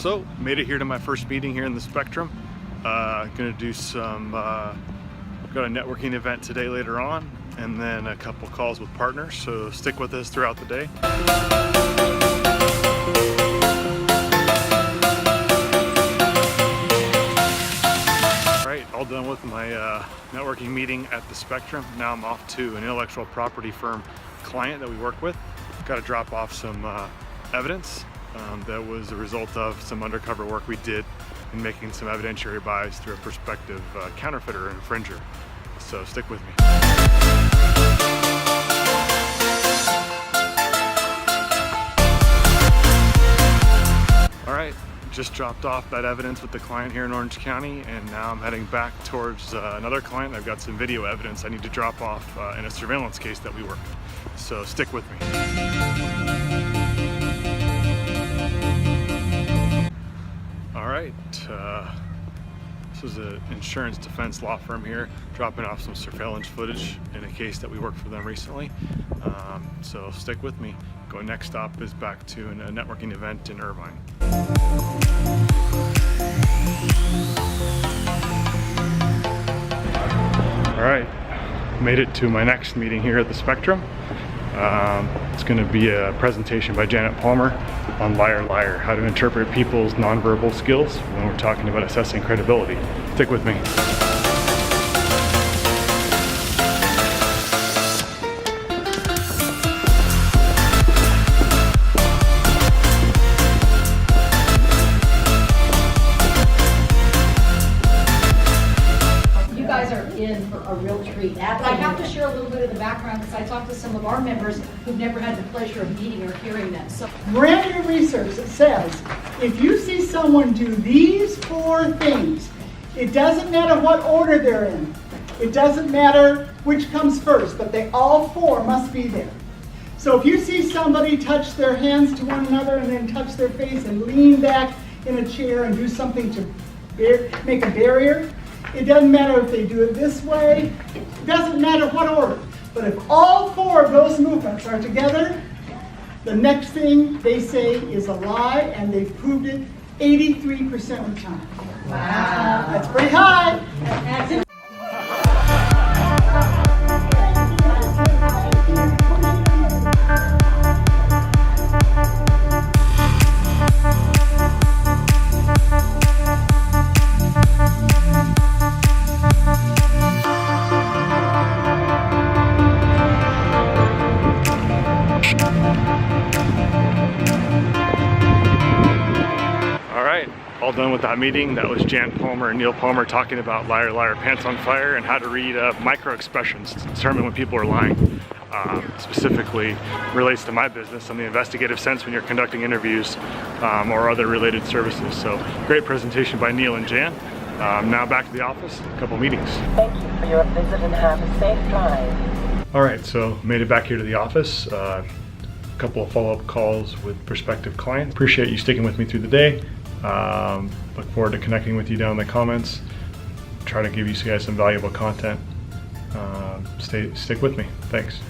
So, made it here to my first meeting here in the Spectrum. Gonna do some, got a networking event today later on, and then a couple calls with partners, so stick with us throughout the day. Alright, all done with my networking meeting at the Spectrum. Now I'm off to an intellectual property firm client that we work with. Got to drop off some evidence that was a result of some undercover work we did in making some evidentiary buys through a prospective counterfeiter and infringer. So stick with me. All right, just dropped off that evidence with the client here in Orange County, and now I'm heading back towards another client. I've got some video evidence I need to drop off in a surveillance case that we work. So stick with me. All right, this is an insurance defense law firm here, dropping off some surveillance footage in a case that we worked for them recently. So stick with me. Next stop is back to a networking event in Irvine. All right, made it to my next meeting here at the Spectrum. It's going to be a presentation by Janet Palmer on liar, liar, how to interpret people's nonverbal skills when we're talking about assessing credibility. Stick with me. In for a real treat. But I have to share a little bit of the background because I talked to some of our members who've never had the pleasure of meeting or hearing them. So, brand new research that says if you see someone do these 4 things, it doesn't matter what order they're in, it doesn't matter which comes first, but they all 4 must be there. So if you see somebody touch their hands to one another and then touch their face and lean back in a chair and do something to make a barrier, it doesn't matter if they do it this way, it doesn't matter what order. But if all 4 of those movements are together, the next thing they say is a lie, and they've proved it 83% of the time. wow. That's pretty high. All done with that meeting. That was Jan Palmer and Neil Palmer talking about liar, liar, pants on fire, and how to read micro expressions to determine when people are lying. Specifically relates to my business in the investigative sense when you're conducting interviews or other related services. So great presentation by Neil and Jan. Now back to the office, a couple meetings. Thank you for your visit and have a safe drive. All right, so made it back here to the office. A couple of follow-up calls with prospective clients. Appreciate you sticking with me through the day. Look forward to connecting with you down in the comments. Try to give you guys some valuable content. Stick with me. Thanks.